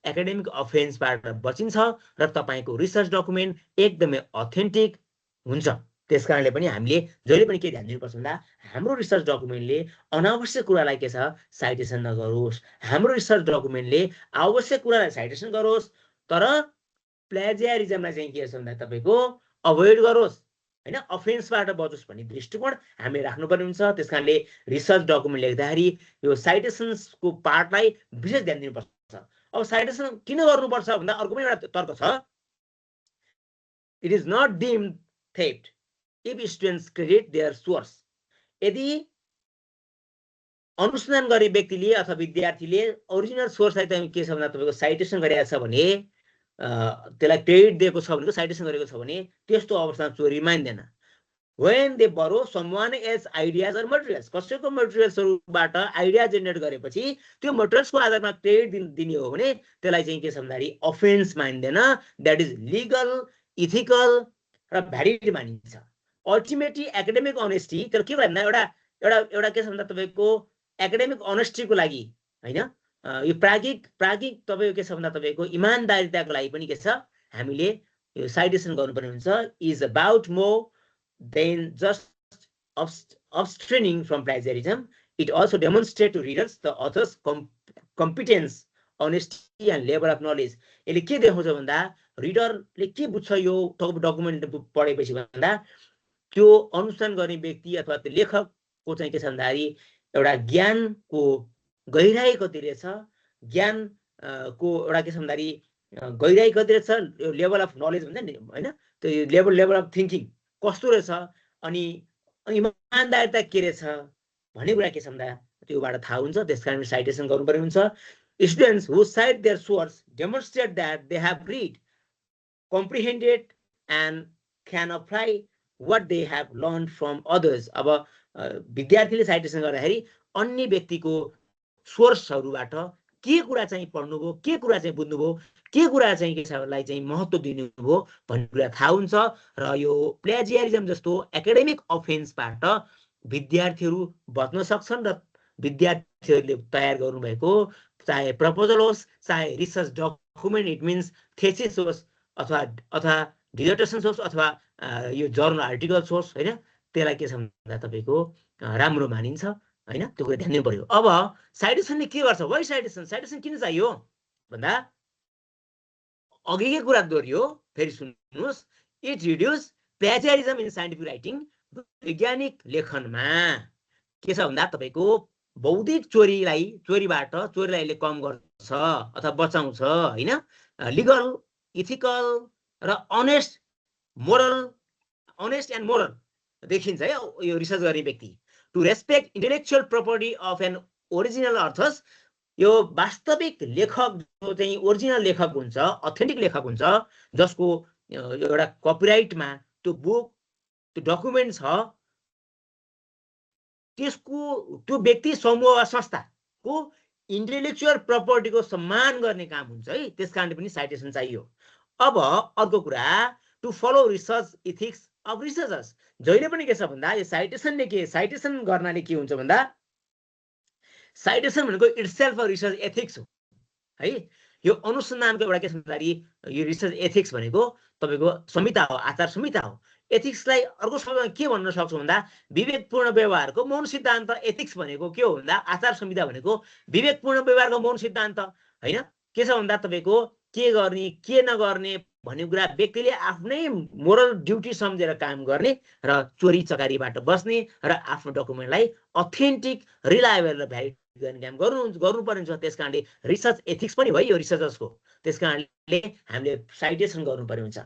Academic अफेन्सबाट बचिन्छ र तपाईको research document एकदमै अथेन्टिक हुन्छ। त्यसकारणले पनि हामीले जहिले पनि के ध्यान दिनुपर्छ भन्दा हाम्रो रिसर्च डकुमेन्टले अनावश्यक कुरालाई के छ साइटेसन नगरोस्, हाम्रो रिसर्च डकुमेन्टले आवश्यक कुरालाई साइटेसन गरोस्, तर प्लेजियरिजमलाई चाहिँ के छ भन्दा तपाईको अभोइड गरोस् हैन, अफेन्सबाट बचोस् भन्ने दृष्टिकोण हामीले राख्नुपर्ने हुन्छ। त्यसकारणले रिसर्च डकुमेन्ट लेख्दाखेरि यो साइटेसन्सको पार्टलाई विशेष ध्यान दिनुपर्छ। अब साइटेसन किन गर्नुपर्छ भन्दा अर्को पनि एउटा तर्क छ, it is not deemed theft if students credit their source. यदि अनुसन्धान गर्ने व्यक्तिले अथवा विद्यार्थीले ओरिजिनल सोर्सलाई चाहिँ के छ भन्दा तपाईको साइटेसन गरेको छ भने, त्यसलाई क्रेडिट दिएको छ भनेको साइटेसन गरेको छ भने त्यस्तो अवस्थामा चोरी मान्दैन। when they borrow someone else ideas or materials, कसैको मटेरियल्सहरुबाट आइडिया जेनेरेट गरेपछि त्यो मटेरियल्सको आधारमा क्रेडिट दिने हो भने त्यसलाई चाहिँ के छ भन्दाखेरि अफेन्स मान्दैन, दैट इज लिगल, इथिकल र भ्यालिड मानिन्छ। अल्टिमेटली एकाडेमिक अनेस्टी तर के भन्दा एउटा एउटा एउटा के छ भन्दा तपाईको एकाडेमिक अनेस्टीको लागि हैन, यो प्रागिक तपाईको के छ भन्दा तपाईको इमानदारीताको लागि पनि के छ हामीले यो साइटेसन गर्नुपर्ने हुन्छ। Is about more than just abstraining from plagiarism. It also demonstrates to readers the author's competence, honesty and level of knowledge. यसले के देखाउँछ भन्दा रिडरले के बुझ्छ यो डकुमेन्ट पढेपछि भन्दा त्यो अनुसन्धान गर्ने व्यक्ति अथवा त्यो लेखकको चाहिँ के छ भन्दाखेरि एउटा ज्ञानको गहिराई कति रहेछ, ज्ञानको एउटा के छ भन्दाखेरि गहिराई कति रहेछ, लेभल अफ नलेज भन्छ नि हैन, त्यो लेभल अफ थिंकिङ कस्तो रहेछ, अनि इमानदारीता के रहेछ भन्ने कुरा के छ भन्दा त्योबाट थाहा हुन्छ। त्यसकारण साइटेसन गर्नुपर्ने हुन्छ। Students who cite their source demonstrate that they have read, comprehended and can apply what they have learn from others. अब विद्यार्थीले साइटेसन गर्दाखेरि अन्य व्यक्तिको सोर्सहरुबाट के कुरा चाहिँ पढ्नुभयो, के कुरा चाहिँ बुझ्नुभयो, के कुरा चाहिँ के छलाई चाहिँ महत्त्व दिनुभयो भन्ने कुरा थाहा हुन्छ। र यो प्लेजियरिजम जस्तो एकाडेमिक अफेन्सबाट विद्यार्थीहरू बच्न सक्छन् र विद्यार्थीहरूले तयार गर्नुभएको चाहे प्रपोजल होस्, चाहे research document, it means thesis होस् अथवा डिजर्टेसन होस् अथवा यो जर्नल आर्टिकल्स होस् हैन, त्यसलाई के छ भन्दा तपाईको राम्रो मानिन्छ हैन, त्यो कुरा ध्यान दिनु पर्यो। अब साइटेसनले के गर्छ, वाइ साइटेसन किन चाहियो भन्दा अघिकै कुरा दोहोरियो, फेरि सुन्नुहोस्, it reduce plagiarism in scientific writing. वैज्ञानिक लेखनमा के छ भन्दा तपाईको बौद्धिक चोरीबाट यसले कम गर्छ अथवा बचाउँछ हैन। लिगल, इथिकल र अनेस्ट एन्ड मोरल देखिन्छ है यो रिसर्च गर्ने व्यक्ति। To respect intellectual property of an original authors, यो वास्तविक लेखक जो चाहिँ ओरिजिनल लेखक हुन्छ, अथेन्टिक लेखक हुन्छ, जसको एउटा कपिराइटमा त्यो बुक त्यो डकुमेन्ट छ, त्यसको त्यो व्यक्ति समूह वा संस्थाको इन्टेलेक्चुअल प्रपर्टीको सम्मान गर्ने काम हुन्छ है। त्यसकारणले पनि साइटेसन चाहियो। अब अर्को कुरा, to follow research ethics of researchers. जहिले पनि के छ भन्दा यो साइटेसन गर्नाले के हुन्छ भन्दा साइटेसन भनेको इटसेल्फ अ रिसर्च एथिक्स हो है। यो अनुसन्धानको एउटा के छ भन्दाखेरि यो रिसर्च एथिक्स भनेको तपाईको संहिता हो, आचार संहिता हो। एथिक्सलाई अर्को शब्दमा के भन्न सक्छौँ भन्दा विवेकपूर्ण व्यवहारको मौन सिद्धान्त। एथिक्स भनेको के हो भन्दा आचार संहिता भनेको विवेकपूर्ण व्यवहारको मौन सिद्धान्त हैन। के छ भन्दा तपाईको के गर्ने के नगर्ने भन्ने कुरा व्यक्तिले आफ्नै मोरल ड्युटी सम्झेर काम गर्ने र चोरी चकारीबाट बस्ने र आफ्नो डकुमेन्टलाई अथेन्टिक, रिलायबल र भ्यालिड गर्ने काम गर्नुपर्ने हुन्छ। त्यसकारणले रिसर्च एथिक्स पनि भयो रिसर्चर्सको। त्यसकारणले हामीले साइटेसन गर्नुपर्ने हुन्छ।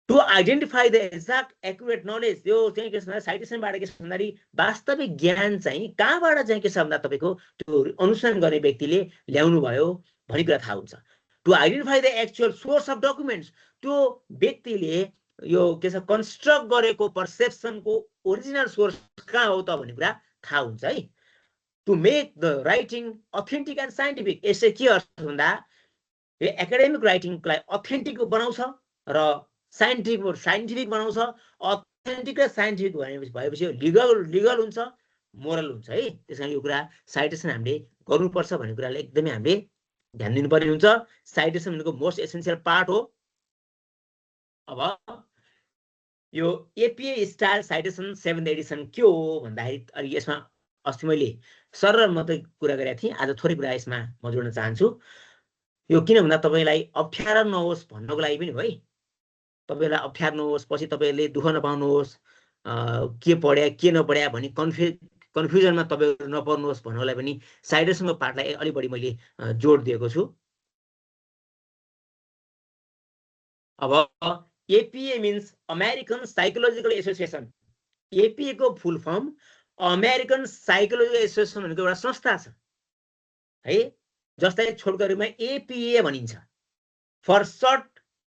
To identify the exact accurate knowledge, यो चाहिँ के छ भन्दा साइटेसनबाट के छ भन्दाखेरि वास्तविक ज्ञान चाहिँ कहाँबाट चाहिँ के छ भन्दा तपाईको त्यो अनुसन्धान गर्ने व्यक्तिले ल्याउनु भयो भन्ने कुरा थाहा हुन्छ। To identify the actual source of documents, त्यो व्यक्तिले यो के छ कन्स्ट्रक्ट गरेको पर्सेप्सनको ओरिजिनल सोर्स कहाँ हो त भन्ने कुरा थाहा हुन्छ है। To make the writing authentic and scientific, यसले के गर्छ भन्दा यो एकाडेमिक राइटिङलाई अथेन्टिक बनाउँछ र साइन्टिफिक बनाउँछ। अथेन्टिक र साइन्टिफिक भएपछि लिगल हुन्छ, मोरल हुन्छ है। त्यसकारण यो कुरा साइटेसन हामीले गर्नुपर्छ भन्ने कुरालाई एकदमै हामीले ध्यान दिनुपर्ने हुन्छ। साइटेसन भनेको मोस्ट एसेन्सियल पार्ट हो। अब यो एपिए स्टाइल साइटेसन 7th एडिसन के हो भन्दाखेरि अलि यसमा अस्ति मैले सरल मात्रै कुरा गरेको थिएँ, आज थोरै कुरा यसमा म जोड्न चाहन्छु। यो किन भन्दा तपाईँलाई अप्ठ्यारो नहोस् भन्नको लागि पनि हो है। तपाईँलाई अप्ठ्यारो नहोस्, पछि तपाईँहरूले दुःख नपाउनुहोस्, के पढ्या के नपढ्या भनी कन्फ्युजनमा तपाईँहरू नपर्नुहोस् भन्नलाई पनि साइटेसनको पार्टलाई अलि बढी मैले जोड दिएको छु। अब APA means American psychological association. APA को full form American psychological association भनेको एउटा संस्था छ है, जसलाई छोटकरीमा एपिए भनिन्छ। For short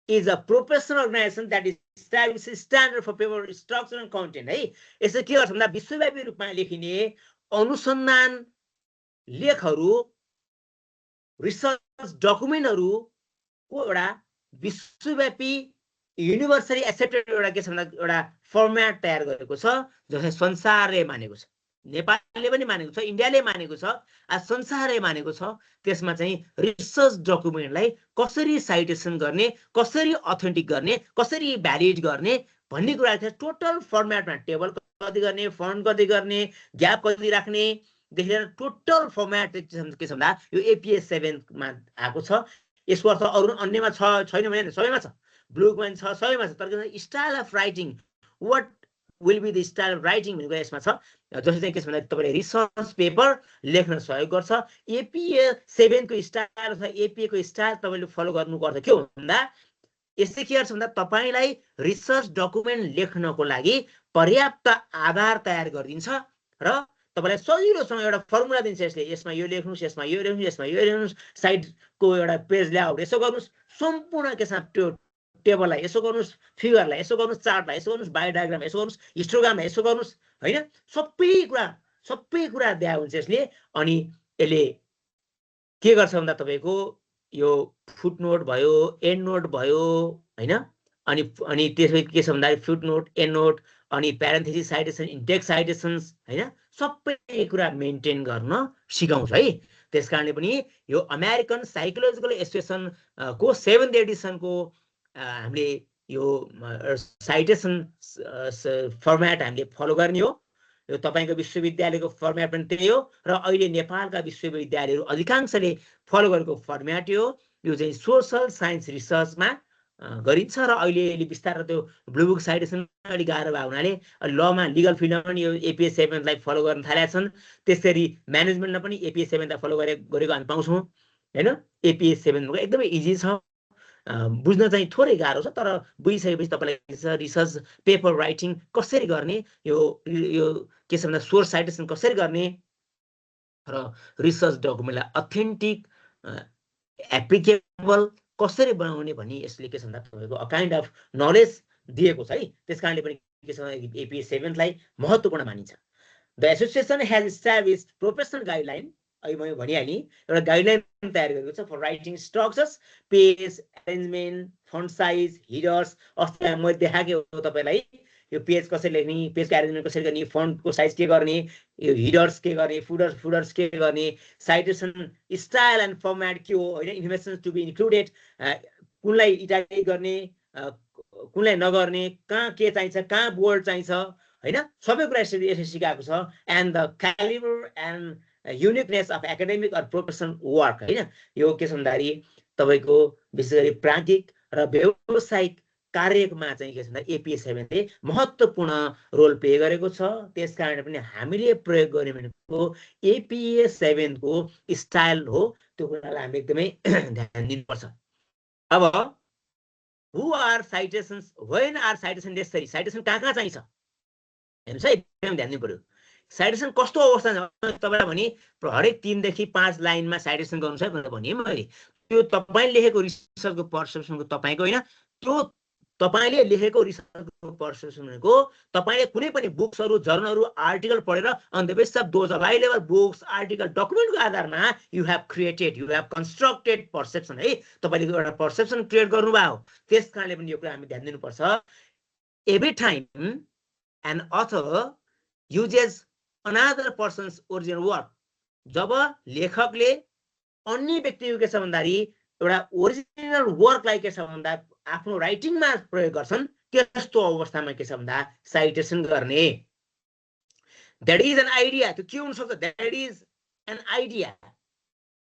is a professional organisation that establish standard for paper structure and content है। यसो के गर्छ भन्दा विश्वव्यापी रूपमा लेखिने अनुसन्धान लेखहरू, रिसर्च डकुमेन्टहरूको एउटा विश्वव्यापी युनिभर्सली एक्सेप्टेड एउटा के छ भन्दा एउटा फर्मेट तयार गरेको छ, जसले संसारले मानेको छ। नेपालले पनि मानेको छ, इन्डियाले मानेको छ, संसारले मानेको छ। त्यसमा चाहिँ रिसर्च डकुमेन्टलाई कसरी साइटेसन गर्ने, कसरी अथेन्टिक गर्ने, कसरी भ्यालिड गर्ने भन्ने कुरा चाहिँ टोटल फर्मेटमा टेबल कति गर्ने, फन्ट कति गर्ने, ग्याप कति राख्ने देखि लिएर टोटल फर्मेट के छ भन्दा यो एपिए 7मा आएको छ। यसको अर्थ अरू अन्यमा छैन भने सबैमा छ, ब्लुकमा छ, सबैमा छ। तर style of writing, what will be the style of writing भनेको यसमा छ, जसले चाहिँ के छ भन्दा तपाईँले रिसर्च पेपर लेख्न सहयोग गर्छ। एपिए 7 को स्टाइल अथवा एपिए को स्टाइल तपाईँले फलो गर्नुको अर्थ के हो भन्दा यसले के गर्छ भन्दा तपाईँलाई रिसर्च डकुमेन्ट लेख्नको लागि पर्याप्त आधार तयार गरिदिन्छ र तपाईँलाई सजिलोसँग एउटा फर्मुला दिन्छ। यसले यसमा यो लेख्नुहोस्, यसमा यो लेख्नुहोस्, यसमा यो लेख्नुहोस्, साइडको एउटा पेज लेआउट यसो गर्नुहोस्, सम्पूर्ण के छ त्यो टेबललाई यसो गर्नुहोस्, फिगरलाई यसो गर्नुहोस्, चार्टलाई यसो गर्नुहोस्, बायोडायग्राम यसो गर्नुहोस्, हिस्टोग्रामलाई यसो गर्नुहोस् होइन, सबै कुरा दिया हुन्छ यसले। अनि यसले के गर्छ भन्दा तपाईँको यो फुटनोट भयो, एन्ड नोट भयो होइन, अनि त्यसपछि के छ भन्दा फुटनोट, एन्ड नोट, अनि प्यारेन्थेसिस साइटेसन, इन्डेक्स साइटेसन्स होइन, सबै कुरा मेन्टेन गर्न सिकाउँछ है। त्यस कारणले पनि यो अमेरिकन साइकोलोजिकल एसोसिएसन को 7th एडिसनको हामीले यो साइटेसन फर्मेट हामीले फलो गर्ने हो। यो तपाईँको विश्वविद्यालयको फर्मेट पनि त्यही हो र अहिले नेपालका विश्वविद्यालयहरू अधिकांशले फलो गरेको फर्मेट हो। यो चाहिँ सोसल साइन्स रिसर्चमा गरिन्छ र अहिले बिस्तारै त्यो ब्लु बुक साइटेसन अलिक गाह्रो भएको हुनाले लमा, लिगल फिल्डमा पनि यो एपिए 7लाई फलो गर्न थालेका छन्। त्यसरी म्यानेजमेन्टमा पनि एपिए 7लाई फलो गरेको हामी पाउँछौँ होइन। एपिए 7 एकदमै इजी छ, बुझ्न चाहिँ थोरै गाह्रो छ, तर बुझिसकेपछि तपाईँलाई रिसर्च पेपर राइटिङ कसरी गर्ने, यो के छ भन्दा सोर्स साइटेसन कसरी गर्ने र रिसर्च डकुमेन्टलाई अथेन्टिक एप्लिकेबल कसरी बनाउने भन्ने यसले के छ भन्दा तपाईँको अ काइन्ड अफ नलेज दिएको छ है। त्यस कारणले पनि के छ भन्दा एपिए 7लाई महत्त्वपूर्ण मानिन्छ। The association has established professional guideline, अहिले मैले भनिहालेँ, एउटा गाइडलाइन तयार गरेको छ for writing structures, page arrangement, font size, headers. अस्ति मैले देखाएको हो तपाईँलाई यो पेज कसरी लेख्ने, पेजको एरेन्जमेन्ट कसरी गर्ने, फन्टको साइज के गर्ने, यो हिडर्स के गर्ने, फुडर्स के गर्ने, साइटेसन स्टाइल एन्ड फर्मेट के हो होइन, इन्फर्मेसन टु बी इन्क्लुडेड, कुनलाई इटालिक गर्ने, कुनलाई नगर्ने, कहाँ के चाहिन्छ, कहाँ बोल्ड चाहिन्छ होइन, सबै कुरा यसले सिकाएको छ। And the calibre and uniqueness of academic or professional work होइन। यो के छ भन्दाखेरि तपाईँको विशेष गरी प्राज्ञिक र व्यावसायिक कार्यमा चाहिँ के छ भन्दा एपिए 7ले महत्त्वपूर्ण रोल प्ले गरेको छ। त्यस कारण पनि हामीले प्रयोग गर्ने भनेको एपिए 7को स्टाइल हो, त्यो कुरालाई हामीले एकदमै ध्यान दिनुपर्छ। अब who are citations, when are citation necessary, citation कहाँ चाहिन्छ हेर्नुहोस् है, एकदम ध्यान दिनु पर्यो। साइटेसन कस्तो अवस्था छ तपाईँलाई भने हरेक 3 देखि 5 लाइनमा साइटेसन गर्नु छ भनेर भने मैले, त्यो तपाईँले लेखेको रिसर्चको पर्सेप्सनको तपाईँको होइन, त्यो तपाईँले लेखेको रिसर्चको पर्सेप्सन भनेको तपाईँले कुनै पनि बुक्सहरू, जर्नलहरू, आर्टिकल पढेर on the basis of those available books, article, डकुमेन्टको आधारमा you have created, you have constructed perception है, तपाईँले एउटा पर्सेप्सन क्रिएट गर्नुभयो। त्यस कारणले पनि यो कुरा हामी ध्यान दिनुपर्छ। Every time an author uses another person's original work, जब लेखकले अन्य व्यक्तिको के छ भन्दाखेरि एउटा ओरिजिनल वर्कलाई के छ भन्दा आफ्नो राइटिङमा प्रयोग गर्छन्, त्यस्तो अवस्थामा के छ भन्दा साइटेसन गर्ने। That is an idea. त्यो के हुन सक्छ? That is an idea.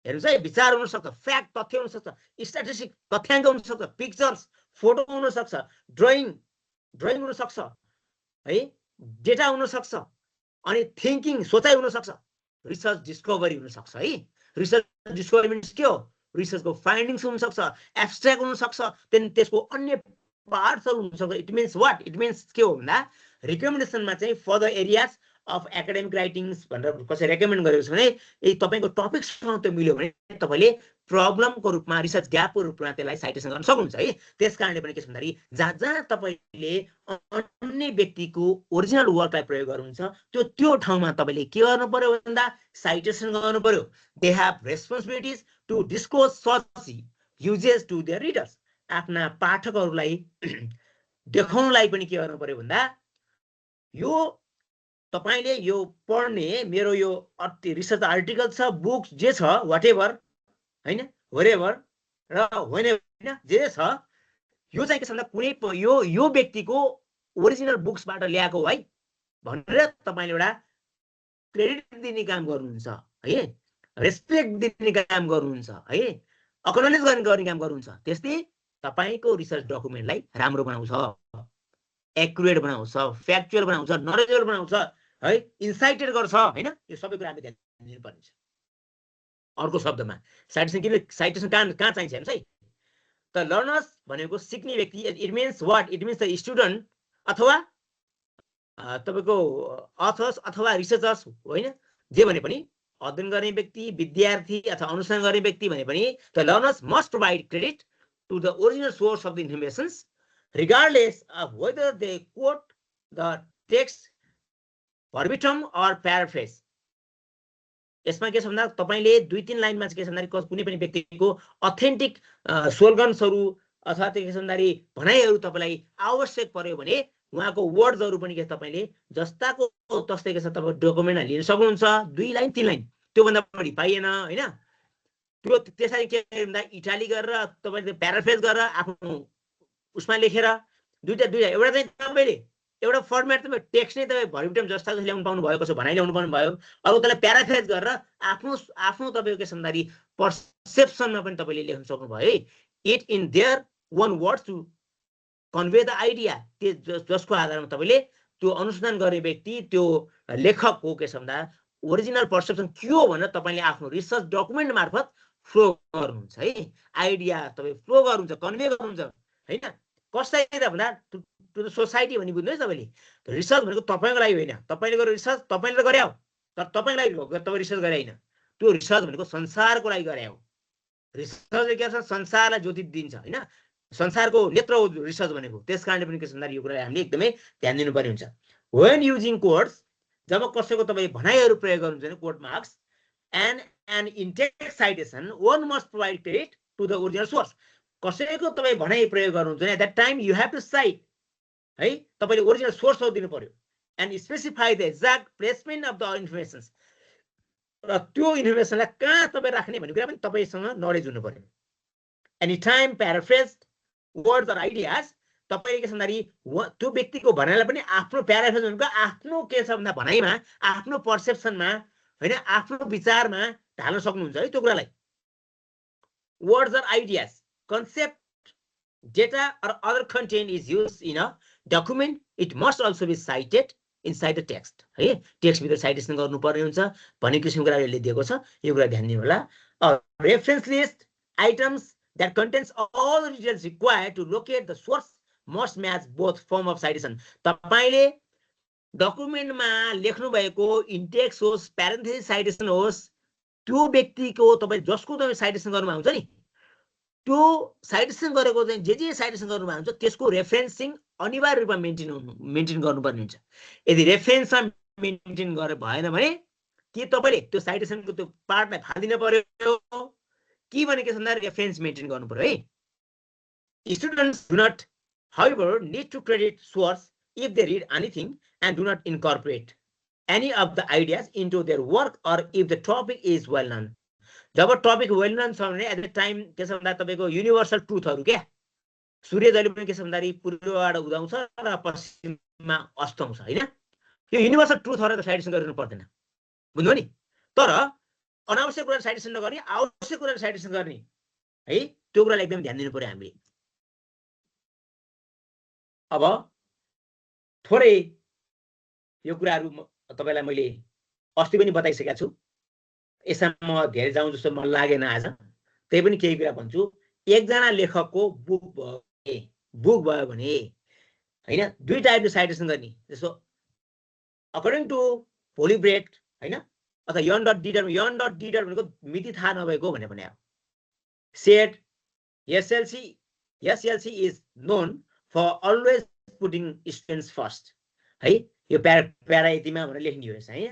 हेर्नुहोस् है, विचार हुन सक्छ, फ्याक्ट तथ्य हुन सक्छ, स्ट्याटिस्टिक तथ्याङ्क हुन सक्छ, पिक्चर्स फोटो हुन सक्छ, ड्रइङ हुन सक्छ है, डेटा हुन सक्छ, अनि थिङ्किङ सोचाइ हुन सक्छ, रिसर्च डिस्कभरी हुन सक्छ है। रिसर्च डिस्कभरी मिन्स के हो? रिसर्चको फाइन्डिङ्स हुन सक्छ, एब्स्ट्र्याक्ट हुन सक्छ, त्यहाँदेखि त्यसको अन्य पार्ट्सहरू हुन सक्छ। It means what? It means के हो भन्दा रिकमेन्डेसनमा चाहिँ for the areas of academic writings भनेर कसै रेकमेन्ड गरेको छ भने यदि तपाईँको टपिकसँग त्यो मिल्यो भने तपाईँले प्रब्लमको रूपमा, रिसर्च ग्यापको रूपमा त्यसलाई साइटेसन गर्न सक्नुहुन्छ है। त्यस कारणले पनि के छ भन्दाखेरि जहाँ जहाँ तपाईँले अन्य व्यक्तिको ओरिजिनल वर्कलाई प्रयोग गर्नुहुन्छ त्यो ठाउँमा तपाईँले के गर्नु पर्यो भन्दा साइटेसन गर्नु पर्यो। They have responsibilities to disclose such uses to their readers. आफ्ना पाठकहरूलाई देखाउनलाई पनि के गर्नु पर्यो भन्दा यो तपाईले यो पढ्ने मेरो यो रिसर्च आर्टिकल छ, बुक्स जे छ, वाटेभर हैन, वेरेभर र व्हेनेभर हैन, जे छ यो चाहिँ के छ भन्दा कुनै यो व्यक्तिको ओरिजिनल बुक्सबाट ल्याएको है भनेर तपाईले एउटा क्रेडिट दिने काम गर्नुहुन्छ है, रेस्पेक्ट दिने काम गर्नुहुन्छ है, अक्नोलेज गर्ने काम गर्नुहुन्छ। त्यस्तै तपाईको रिसर्च डकुमेन्टलाई राम्रो बनाउँछ, एक्युरेट बनाउँछ, फ्याक्चुअल बनाउँछ, नलेजेबल बनाउँछ है, इन्साइटेड गर्छ हैन। यो सबै कुरा हामीले ध्यान दिनुपर्ने छ। अर्को शब्दमा साइटेसन कहाँ चाहिन्छ हेर्नुहोस् है। त लर्नर्स भनेको सिक्ने व्यक्ति। It means what? It means the student अथवा तपाईको अथर्स अथवा रिसर्चर्स होइन, जे भने पनि अध्ययन गर्ने व्यक्ति, विद्यार्थी अथवा अनुसन्धान गर्ने व्यक्ति भने पनि the learners must provide credit to the original source of the informations regardless of whether they quote the text verbatim or paraphrase। यसमा के छ भन्दा तपाईले 2-3 लाइनमा चाहिँ के छ भन्दा कुनै पनि व्यक्तिको अथेन्टिक स्लोगन्सहरू अथवा के छ भन्दा भनाइहरू तपाईलाई आवश्यक पर्यो भने उहाँको वर्ड्सहरू पनि के तपाईले जस्ताको तस्तै के छ तपाईको डकुमेन्टमा लिन सक्नुहुन्छ। 2 लाइन 3 लाइन त्यो भन्दा बढी पाइएन हैन। त्यो त्यसरी के भन्दा इटालिक गरेर तपाईले प्याराफ्रेज गरेर आफ्नो उसमा लेखेर दुईटा एउटा चाहिँ तपाईले एउटा फर्मेट तपाईँ टेक्स्ट नै तपाईँ भर्बिटम जस्ताको ल्याउनु पाउनु भयो, कसो भनाइ ल्याउनु पाउनु भयो, अब त्यसलाई प्याराफ्रेज गरेर आफ्नो तपाईको के भन्दाखेरि पर्सेप्सनमा पनि तपाईले लेख्न सक्नु भयो है। It in their one words to convey the idea. जसको आधारमा तपाईले त्यो अनुसन्धान गर्ने व्यक्ति, त्यो लेखकको के छ भन्दा ओरिजिनल पर्सेप्सन के हो भनेर तपाईले आफ्नो रिसर्च डकुमेन्ट मार्फत फ्लो गर्नुहुन्छ है। आइडिया तपाईँ फ्लो गर्नुहुन्छ, कन्भे गर्नुहुन्छ हैन। कसरी त भन्दा टु द सोसाइटी भन्ने बुझ्नु है तपाईले। रिसर्च भनेको तपाईको लागि होइन, तपाईले गरेको रिसर्च तपाईले त गरे हो, तर तपाईको लागि तपाईँ रिसर्च गरे हैन। त्यो रिसर्च भनेको संसारको लागि गरे हो। रिसर्चले के छ संसारलाई ज्योति दिन्छ हैन, संसारको नेत्र हो रिसर्च भनेको। त्यसकारणले पनि के छ भन्दा यो कुरा हामीले एकदमै ध्यान दिनुपर्ने हुन्छ। व्हेन युजिङ कोड्स, जब कसैको तपाईँ भनाइहरू प्रयोग गर्नुहुन्छ भने quote marks and in text citation one must provide credit to the original source. कसैको तपाईँ भनाइ प्रयोग गर्नुहुन्छ भने at that time you have to cite है, तपाईले ओरिजिनल सोर्सहरू दिनु पर्यो and specify the exact placement of the informations. र त्यो इन्फर्मेसनलाई कहाँ तपाईँ राख्ने भन्ने कुरा पनि तपाईँसँग नलेज हुनु पर्यो। Any time paraphrase words or ideas, तपाईँले के छ भन्दाखेरि त्यो व्यक्तिको भनाइलाई पनि आफ्नो प्याराफ्रेज भनेको आफ्नो के छ भन्दा भनाइमा, आफ्नो पर्सेप्सनमा होइन, आफ्नो विचारमा ढाल्न सक्नुहुन्छ है त्यो कुरालाई। Words or ideas, concept, data or other content is used in a document, it must also be cited inside the text है। टेक्स्ट भित्र साइटेसन गर्नुपर्ने हुन्छ भन्ने किसिमको कुरा यसले दिएको छ। यो कुरा ध्यान दिनु होला। Reference list items that contains all the details required to locate the source must match both form of citation। तपाईले डकुमेन्टमा लेख्नु भएको इन्टेक्स्ट होस्, प्यारेन्थेसिस साइटेसन होस्, त्यो व्यक्तिको तपाईँ जसको तपाईँ साइटेसन गर्नुमा हुन्छ नि, त्यो साइटेसन गरेको चाहिँ जे साइटेसन गर्नुमा हुन्छ त्यसको रेफरेन्सिङ अनिवार्य रूपमा मेन्टेन गर्नुपर्ने हुन्छ। यदि रेफरेन्समा मेन्टेन गरे भएन भने के तपाईले त्यो साइटेसनको त्यो पार्टलाई फाल्दिन पर्यो कि भने के छ भन्दा रेफरेन्स मेन्टेन गर्नु पर्यो है। Students do not however need to credit source if they read anything and do not incorporate any of the ideas into their work or if the topic is well known। जब topic well known छ भने at the time के छ भन्दा तपाईँको universal ट्रुथहरू क्या सूर्य जहिले पनि के छ भन्दाखेरि पूर्वबाट उदाउँछ र पश्चिममा अस्ताउँछ होइन यो युनिभर्सल ट्रुथहरू त साइटेसन गर्नु पर्दैन बुझ्नुभयो नि तर अनावश्यक कुरा साइटेसन नगर्ने आवश्यक कुरा साइटेसन गर्ने है त्यो कुरालाई एकदम ध्यान दिनु पर्यो हामीले अब थोरै यो कुराहरू तपाईलाई मैले अस्ति पनि बताइसकेको छु यसमा म धेरै जाउँ जस्तो मन लागेन आज त्यही पनि केही कुरा भन्छु एकजना लेखकको बुक भयो भने हैन दुई टाइपले साइटेसन गर्ने जस्तो अकर्डिङ टु होली ब्रेड हैन अथवा यन डट डिडर भनेको मिति थाहा नभएको भने said SLC is known for always putting students first है यो प्यारा यतिमा भनेर लेख्ने हो है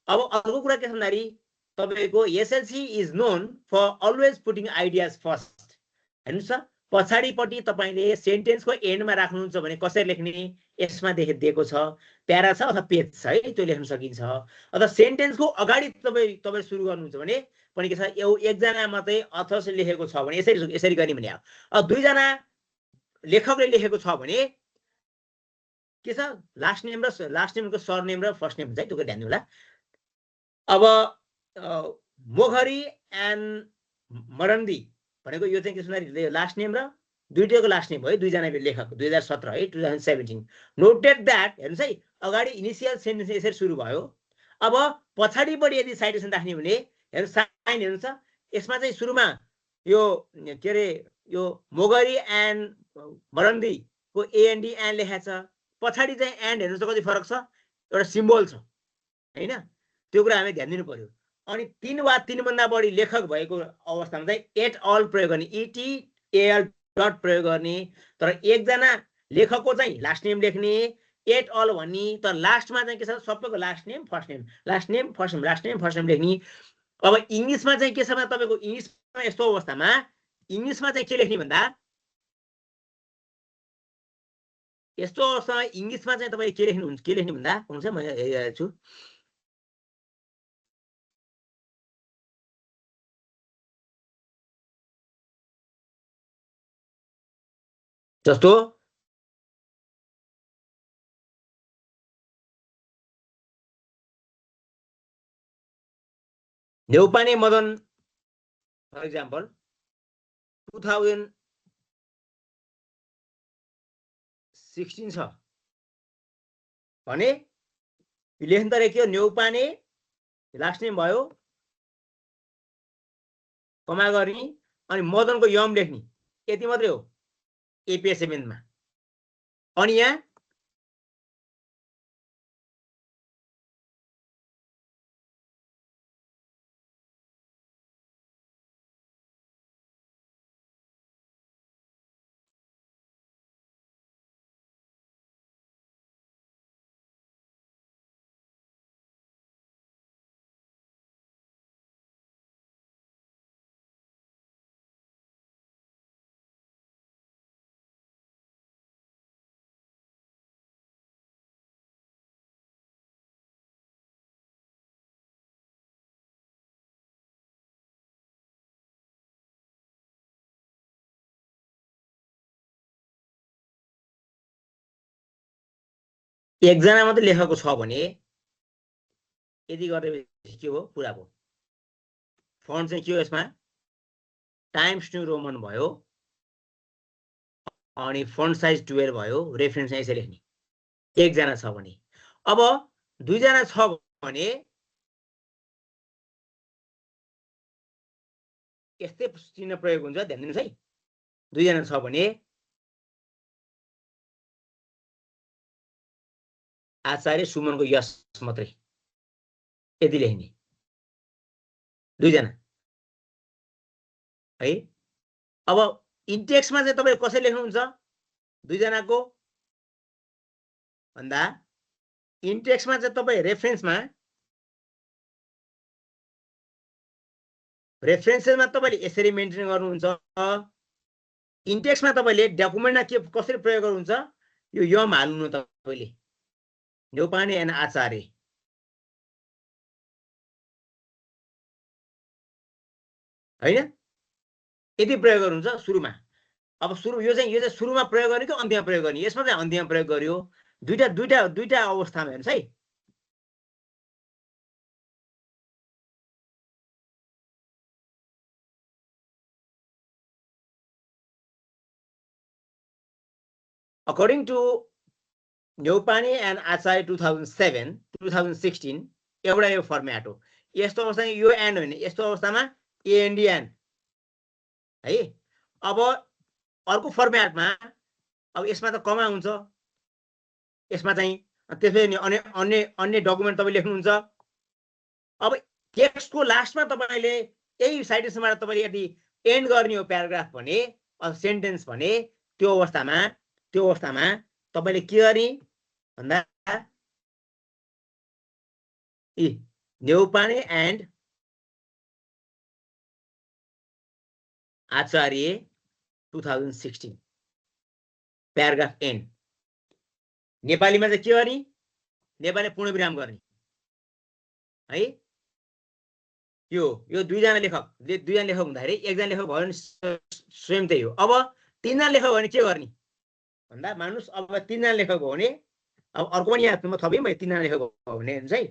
अब अर्को कुरा के छ भन्दाखेरि तपाईको SLC is known for always putting ideas first हेर्नुस् त पछाडिपट्टि तपाईले सेन्टेन्सको एन्डमा राख्नुहुन्छ भने कसरी लेख्ने यसमा दिएको छ प्यारा छ अथवा पेज छ है त्यो लेख्न सकिन्छ अथवा सेन्टेन्सको अगाडि तपाईले सुरु गर्नुहुन्छ भने पनि के छ एकजना मात्रै अथर्सले लेखेको छ भने यसरी गर्ने भने अब दुईजना लेखकले लेखेको छ भने के छ लास्ट नेमको सरनेम र फर्स्ट नेम हुन्छ है त्यो ध्यान दिनु होला अब मोघरी एन्ड मरन्दी भनेको यो चाहिँ के छ लास्ट नेम र दुईटैको लास्ट नेम हो है दुईजनाले लेखक 2017 है 2017 नोटेड दैट हेर्नुस् है अगाडि इनिशियल सेन्टेन्स यसरी सुरु भयो अब पछाडिपट्टि यदि साइटेसन राख्ने भने हेर्नु साइन हेर्नुस् यसमा चाहिँ सुरुमा यो के अरे यो मोगरी एन्ड मरन्दी को एएनडी एन्ड लेखेको छ पछाडि चाहिँ एन्ड हेर्नुस् कति फरक छ एउटा सिम्बल छ हैन त्यो कुरा हामी ध्यान दिनु पर्यो अनि तीन वा तीन भन्दा बढी लेखक भएको अवस्थामा चाहिँ एट अल प्रयोग गर्ने इटी एल डट प्रयोग गर्ने तर एकजना लेखकको चाहिँ लास्ट नेम लेख्ने एट अल भन्ने तर लास्टमा चाहिँ के छ सबैको last name first name last name first name last name first name लेख्ने अब इंग्लिशमा चाहिँ के छ भने तपाईको इंग्लिशमा यस्तो अवस्थामा इंग्लिशमा चाहिँ के लेख्ने भन्दा यस्तो अवस्थामा इंग्लिशमा चाहिँ तपाईले के लेख्ने भन्दा हुन्छ म हेरिरहेको छु जस्तो नेउपाने मदन फर एक्जाम्पल 2016 छ भने लेख्न त के नेउपाने लास्ट नेम भयो कमा गर्ने अनि मदनको यम लेख्ने यति मात्रै हो एपीएसएमएन मा अनि यहाँ एकजना मात्रै लेखकको छ भने यदि गरेपछि के हो पुरा भयो फन्ट चाहिँ के हो यसमा टाइम्स न्यू रोमन भयो अनि फन्ट साइज 12 भयो रेफरेन्स चाहिँ यसरी लेख्ने एकजना छ भने अब दुईजना छ भने यस्तै चिन्ह प्रयोग हुन्छ ध्यान दिनुस् है दुईजना छ भने आचार्य सुमनको यस मात्रै यति लेख्ने दुईजना है अब इन्टेक्समा चाहिँ तपाईले कसरी लेख्नुहुन्छ दुईजनाको भन्दा इन्टेक्समा चाहिँ तपाई रेफरेन्सेसमा तपाईले यसरी मेन्टेन गर्नुहुन्छ इन्टेक्समा तपाईले डकुमेन्टमा के कसरी प्रयोग गर्नुहुन्छ यो यम हाल्नु तपाईले नेउपाने एन्ड आचार्य हैन यति प्रयोग गर्नुहुन्छ सुरुमा अब सुरु यो चाहिँ सुरुमा प्रयोग गर्ने कि अन्त्यमा प्रयोग गर्ने यसमा चाहिँ अन्त्यमा प्रयोग गर्यो दुईटा अवस्थामा हेर्नुस् है according to न्यौपाने एन्ड आचार्य 2016 एउटा यो फर्मेट हो यस्तो अवस्थामा यो एन्ड होइन यस्तो अवस्थामा एएनडी है अब अर्को फर्मेटमा अब यसमा त कमा हुन्छ यसमा चाहिँ त्यसैले अन्य डकुमेन्ट तपाईले लेख्नुहुन्छ अब टेक्स्टको लास्टमा तपाईले यही साइटेसनबाट तपाईले यदि एन्ड गर्ने हो प्याराग्राफ भने अथवा सेन्टेन्स भने त्यो अवस्थामा तपाईले के गर्ने भन्दा Neupane and Acharya 2016 paragraph and नेपालीमा चाहिँ के गर्ने नेपाली पूर्णविराम गर्ने है यो दुईजना लेखक हुँदाखेरि एकजना लेखक भयो भने स्वयं त्यही हो अब तीनजना लेखक भयो भने के गर्ने भन्दा मानुस अब तीनजना लेखक भयो भने अब अर्को पनि यहाँ म थपे मैले तीनजना लेखक भयो भने हेर्नुस् है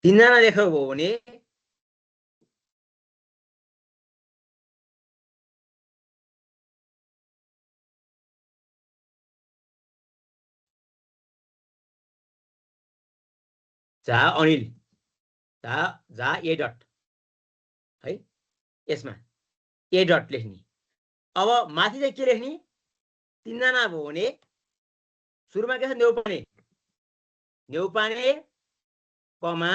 तीनजना लेखक भयो भने झा अनिल झा ए डट है यसमा ए डट लेख्ने अब माथि चाहिँ के लेख्ने तीनजना भयो भने सुरुमा के छ Neupane comma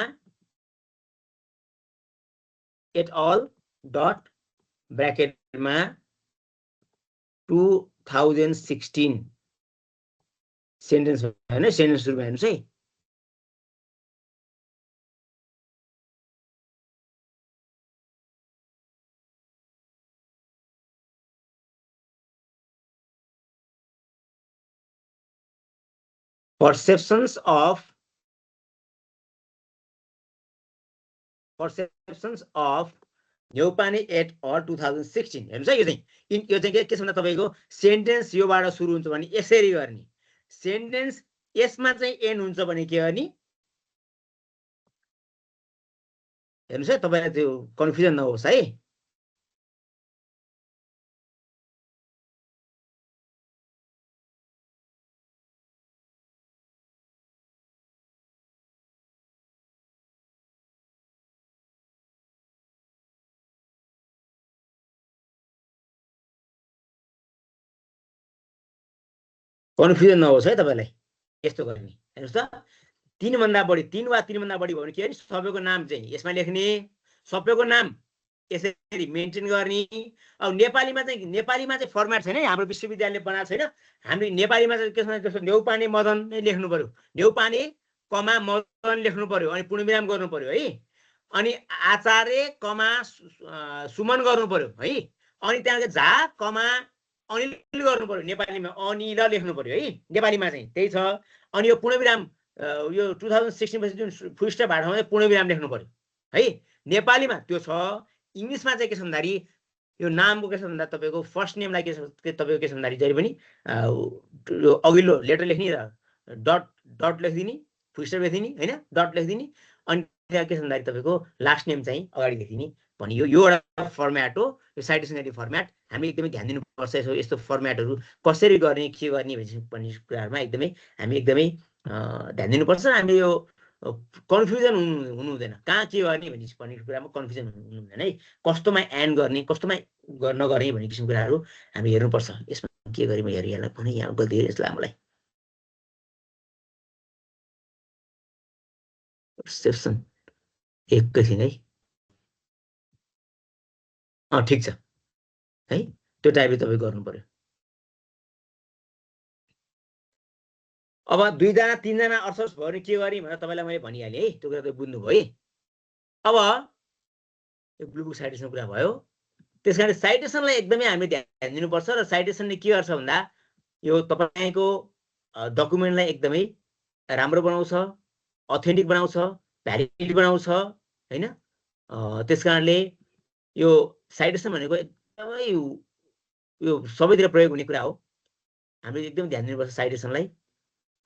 et al dot ब्र्याकेटमा 2016 सेन्टेन्स हैन सेन्टेन्स सुरुमा हेर्नुस् है perceptions of Neupane et al 2016 हेर्नुस् है यो चाहिँ के छ भन्दा तपाईको सेन्टेन्स योबाट सुरु हुन्छ भने यसरी गर्ने सेन्टेन्स यसमा चाहिँ एन्ड हुन्छ भने के गर्ने हेर्नुस् है तपाईलाई त्यो कन्फ्युजन नहोस् है कन्फ्युजन नहोस् है तपाईलाई यस्तो गर्ने हेर्नुस् त 3 भन्दा बढी 3 वा 3 भन्दा बढी भयो भने के अरे सबैको नाम चाहिँ यसमा लेख्ने सबैको नाम यसरी मेन्टेन गर्ने अब नेपालीमा चाहिँ फर्मेट छैन हाम्रो विश्वविद्यालयले बनाएको छैन हामी नेपालीमा चाहिँ के छ न्यौपाने मदन नै लेख्नु पर्यो न्यौपाने कमा मदन लेख्नु पर्यो अनि पूर्णविराम गर्नु पर्यो है अनि आचार्य कमा सुमन गर्नु पर्यो है अनि त्यहाँ झा कमा अनिल गर्नु पर्यो नेपालीमा अनिल लेख्नु पर्यो है नेपालीमा चाहिँ त्यही छ अनि यो पूर्णविराम यो 2016 पछि जुन फुल स्टप भाडामा पूर्णविराम लेख्नु पर्यो है नेपालीमा त्यो छ इंग्लिशमा चाहिँ के छ भन्दाखेरि यो नामको के छ भन्दा तपाईको फर्स्ट नेमलाई के तपाईको के छ भन्दाखेरि जहिले पनि अघिल्लो लेटर लेख्ने र डट लेखिदिने फुल स्टप लेखिदिने हैन डट लेखिदिने अनि त्यहाँ के छ भन्दाखेरि तपाईको लास्ट नेम चाहिँ अगाडि लेखिदिने भने यो एउटा फर्मेट हो यो साइटेसनरी फर्मेट हामी एकदमै ध्यान दिनुपर्छ यस्तो फर्मेटहरु कसरी गर्ने के गर्ने भन्ने कुराहरुमा हामी एकदमै ध्यान दिनुपर्छ हामी यो कन्फ्युजन हुनु हुँदैन कहाँ के गर्ने भन्ने कुरामा कन्फ्युजन हुनु हुँदैन है कस्तोमा एन्ड गर्ने कस्तोमा नगर्ने भन्ने किसिमको कुराहरु हामी हेर्नुपर्छ यसमा के गरे म हेरिहाल्न पनि यहाँ गल्ती गरे जस्तो हामीलाई सेक्सन एकैछिन है ठीक छ है त्यो टाइपले तपाई गर्नु पर्यो अब 2 जना 3 जना अर्थस भयो भने के गर्ने भनेर तपाईलाई मैले भनिहाले है त्यो कुरा त बुझ्नु भयो है अब यो ब्लु बुक साइटेसन कुरा भयो त्यसकारण साइटेसनलाई एकदमै हामीले ध्यान दिनुपर्छ र साइटेसनले के गर्छ भन्दा यो तपाईको डकुमेन्टलाई एकदमै राम्रो बनाउँछ, अथेन्टिक बनाउँछ, भ्यालिड बनाउँछ हैन। त्यसकारणले यो साइटेसन भनेको एकदमै यो सबैतिर प्रयोग हुने कुरा हो। हामीले एकदम ध्यान दिनुपर्छ साइटेसनलाई,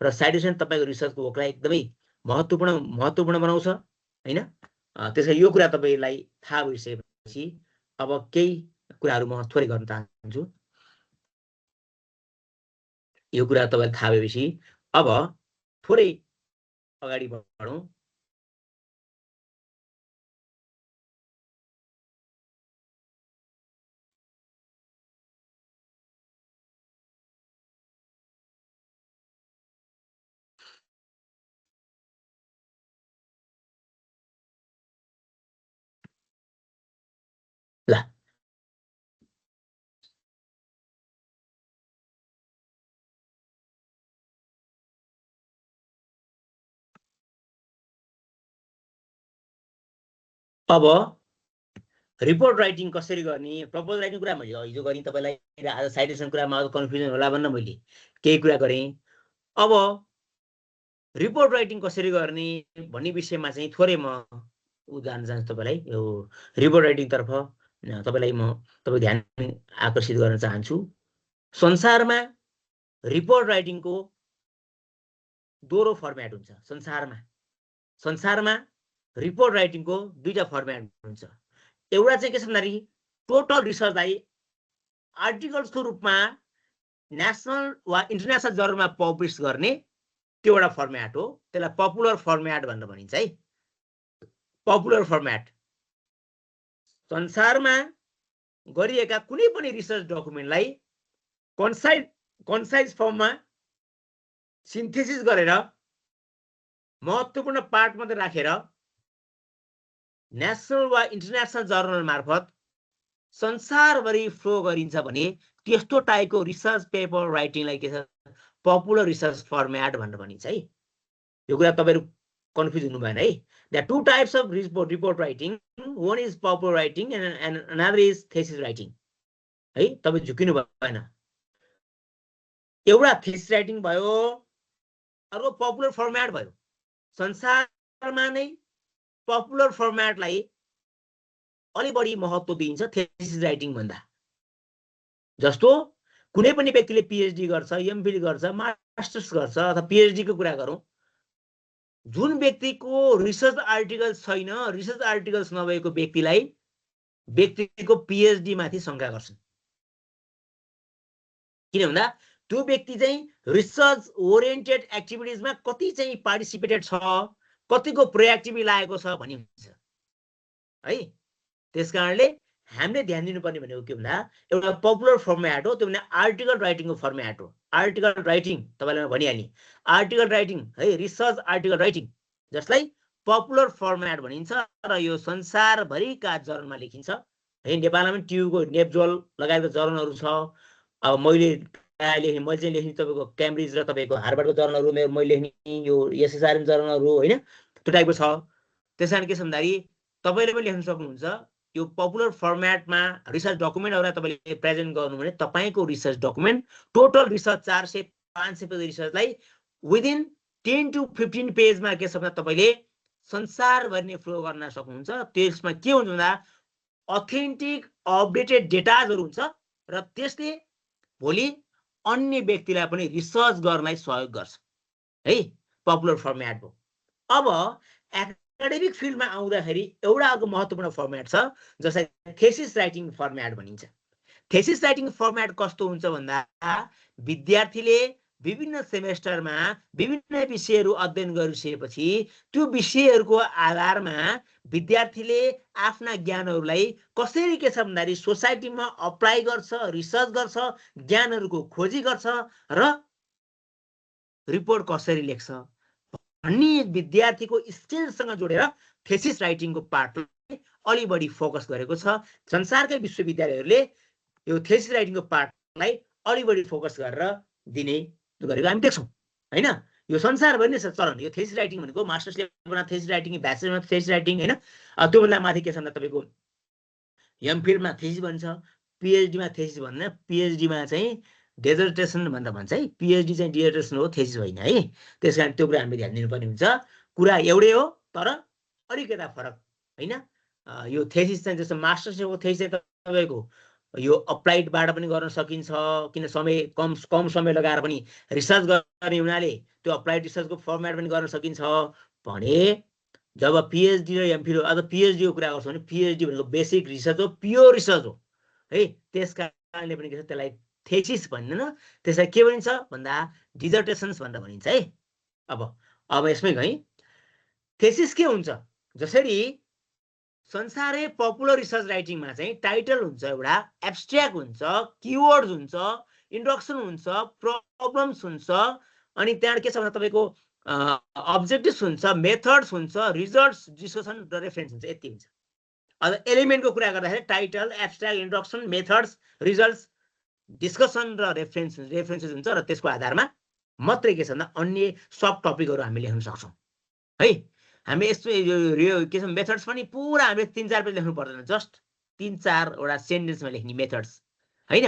र साइटेसन तपाईको रिसर्चको वर्कलाई एकदमै महत्त्वपूर्ण बनाउँछ हैन। त्यसैले यो कुरा तपाईलाई थाहा भइसकेपछि अब केही कुराहरू म थोरै गर्न चाहन्छु। यो कुरा तपाईलाई थाहा भएपछि अब थोरै अगाडि बढौँ। ल अब रिपोर्ट राइटिङ कसरी गर्ने, प्रपोजल राइटिङ कुरा मैले हिजो गरेँ तपाईलाई, आज साइटेसन कुरामा अझ कन्फ्युजन होला भनेर मैले केही कुरा गरेँ। अब रिपोर्ट राइटिङ कसरी गर्ने भन्ने विषयमा चाहिँ थोरै म जान्न चाहन्छु तपाईलाई। यो रिपोर्ट राइटिङ तर्फ तपाईलाई म तपाईको ध्यान आकर्षित गर्न चाहन्छु। संसारमा रिपोर्ट राइटिङको दोहोरो फर्मेट हुन्छ। संसारमा रिपोर्ट राइटिङको दुईटा फर्मेट हुन्छ। एउटा चाहिँ के छ भन्दाखेरि टोटल रिसर्चलाई आर्टिकल्सको रूपमा नेसनल वा इन्टरनेसनल जर्नलमा पब्लिस गर्ने त्यो एउटा फर्मेट हो। त्यसलाई पपुलर फर्मेट भनेर भनिन्छ है। पपुलर फर्मेट संसारमा गरिएका कुनै पनि रिसर्च डकुमेन्टलाई कन्साइज फर्ममा सिन्थेसिस गरेर महत्त्वपूर्ण पार्ट मात्रै राखेर नेसनल वा इन्टरनेसनल जर्नल मार्फत संसारभरि फ्लो गरिन्छ भने त्यस्तो टाइपको रिसर्च पेपर राइटिङलाई के छ पपुलर रिसर्च फर्मेट भनेर भनिन्छ है। यो कुरा तपाईहरु कन्फ्युज हुनु भएन है। There two types of report writing, one is popular writing and another is thesis writing है। तपाई झुकिनु भएन। एउटा थीसिस राइटिङ भयो, अर्को पपुलर फर्मेट भयो। संसारमा नै पपुलर फर्मेटलाई अलि बढी महत्त्व दिइन्छ थीसिस राइटिङ भन्दा। जस्तो कुनै पनि व्यक्तिले पीएचडी गर्छ, एमफिल गर्छ, मास्टर्स गर्छ अथवा पीएचडी को कुरा गरौँ, जुन व्यक्तिको रिसर्च आर्टिकल छैन, रिसर्च आर्टिकल्स नभएको व्यक्तिलाई व्यक्तिको पीएचडी माथि शंका गर्छन्। किन भन्दा त्यो व्यक्ति चाहिँ रिसर्च ओरिएन्टेड एक्टिभिटिजमा कति चाहिँ पार्टिसिपेटेड छ, कतिको प्रोएक्टिभली लागेको छ भन्ने हुन्छ है। त्यसकारणले हामीले ध्यान दिनुपर्ने भनेको के भन्दा एउटा पपुलर फर्मेट हो, त्यो भने आर्टिकल राइटिङको फर्मेट हो। आर्टिकल राइटिङ तपाईलाई म भनिहालेँ, आर्टिकल राइटिङ है, रिसर्च आर्टिकल राइटिङ जसलाई पपुलर फर्मेट भनिन्छ र यो संसारभरिका जर्नलमा लेखिन्छ है। नेपालमा पनि ट्युको नेपजोल लगायतका जर्नलहरू छ। अब मैले चाहिँ लेख्ने तपाईको क्याम्ब्रिज र तपाईको हार्वर्डको जर्नलहरू मैले लेख्ने यो एसएसआरएम जर्नलहरू हैन, त्यो टाइपको छ। त्यसैले के छ भन्दाखेरि तपाईले पनि लेख्न सक्नुहुन्छ। यो पपुलर फर्मेटमा रिसर्च डकुमेन्टहरुलाई तपाईले प्रेजेन्ट गर्नु भने तपाईको research document total research 400-500 page रिसर्चलाई विदिन 10 to 15 पेजमा के छ भन्दा तपाईले संसारभरि नै फ्लो गर्न सक्नुहुन्छ। त्यसमा के हुन्छ भन्दा अथेन्टिक अपडेटेड डेटाजहरु हुन्छ र त्यसले भोलि अन्य व्यक्तिलाई पनि रिसर्च गर्नलाई सहयोग गर्छ है। पपुलर फर्मेट हो। अब एकाडेमिक फिल्डमा आउँदाखेरि एउटा अर्को महत्त्वपूर्ण फर्मेट छ जसलाई थेसिस राइटिङ फर्मेट भनिन्छ। थेसिस राइटिङ फर्मेट कस्तो हुन्छ भन्दा विद्यार्थीले विभिन्न सेमेस्टरमा विभिन्न विषयहरू अध्ययन गरिसकेपछि त्यो विषयहरूको आधारमा विद्यार्थीले आफ्ना ज्ञानहरूलाई कसरी के छ भन्दाखेरि सोसाइटीमा अप्लाई गर्छ, रिसर्च गर्छ, ज्ञानहरूको खोजी गर्छ र रिपोर्ट कसरी लेख्छ भन्ने विद्यार्थीको स्किलसँग जोडेर थेसिस राइटिङको पार्टलाई अलि बढी फोकस गरेको छ। संसारकै विश्वविद्यालयहरूले यो थेसिस राइटिङको पार्टलाई अलि बढी फोकस गरेर दिने गरेको हामी देख्छौँ हैन। यो संसारभरि नै छ चलन। यो थेसिस राइटिङ भनेको मास्टर्स लेभलमा थेसिस राइटिङ, ब्याचलरमा थेसिस राइटिङ हैन। त्यो भन्दा माथि के छ भन्दा तपाईको एमफिलमा थेसिस भन्छ, पीएचडीमा थेसिस भन्दैन। पीएचडीमा चाहिँ डेजर्टेसन भन्दा भन्छ है पिएचडी चाहिँ डिजर्टेसन हो, थेसिस होइन है। त्यसकारण त्यो कुरा हामीले ध्यान दिनुपर्ने हुन्छ। कुरा एउटै हो तर अलिकता फरक होइन। यो थेसिस चाहिँ जस्तो मास्टर्सको थेसिस चाहिँ तपाईँको यो अप्लाइडबाट पनि गर्न सकिन्छ, किन समय कम समय लगाएर पनि रिसर्च गर्ने हुनाले त्यो अप्लाइड रिसर्चको फर्मेट पनि गर्न सकिन्छ भने जब पिएचडी र एमफिल अथवा पिएचडीको कुरा गर्छौँ भने पिएचडी भनेको बेसिक रिसर्च हो, प्योर रिसर्च हो है। त्यस कारणले पनि के छ त्यसलाई थेसिस भन्दैन, त्यसलाई के भनिन्छ भन्दा डिजर्टेसन्स भनेर भनिन्छ है। अब यसमै गएँ, थेसिस के हुन्छ? जसरी संसारै पपुलर रिसर्च राइटिङमा चाहिँ टाइटल हुन्छ, एउटा एब्स्ट्र्याक्ट हुन्छ, किवर्ड्स हुन्छ, इन्ट्रोडक्सन हुन्छ, प्रब्लम्स हुन्छ, अनि त्यहाँबाट के छ भन्दा तपाईँको अब्जेक्टिभ्स हुन्छ, मेथड्स हुन्छ, रिजल्ट्स, डिस्कसन र रेफरेन्स हुन्छ, यति हुन्छ। अब एलिमेन्टको कुरा गर्दाखेरि title, abstract, introduction, methods, results, discussion र रेफरेन्सेस हुन्छ र त्यसको आधारमा मात्रै के छ भन्दा अन्य सब टपिकहरू हामी लेख्न सक्छौँ है। हामी यस्तो के छ मेथड्स पनि पुरा हामीले 3-4 पेज लेख्नु पर्दैन, जस्ट 3-4 वटा सेन्टेन्समा लेख्ने मेथड्स होइन।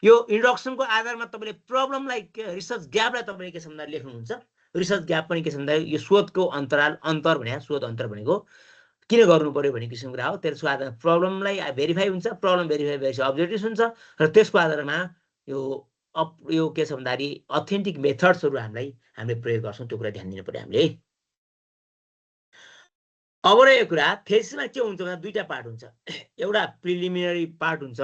यो इन्ट्रोडक्सनको आधारमा तपाईँले प्रब्लमलाई रिसर्च ग्यापलाई तपाईँले के छ भन्दा लेख्नुहुन्छ। रिसर्च ग्याप पनि के छ भन्दा यो शोधको अन्तर भने शोध अन्तर भनेको किन गर्नु पर्यो भन्ने किसिमको कुरा हो। त्यसको आधारमा प्रब्लमलाई भेरिफाई हुन्छ, प्रब्लम भेरिफाई भएपछि अब्जेक्टिभ्स हुन्छ र त्यसको आधारमा यो के छ भन्दाखेरि अथेन्टिक मेथड्सहरू हामीले प्रयोग गर्छौँ। त्यो कुरा ध्यान दिनु पर्यो हामीले है। अब यो कुरा थेसिसमा के हुन्छ भन्दा दुईटा पार्ट हुन्छ। एउटा प्रिलिमिनरी पार्ट हुन्छ,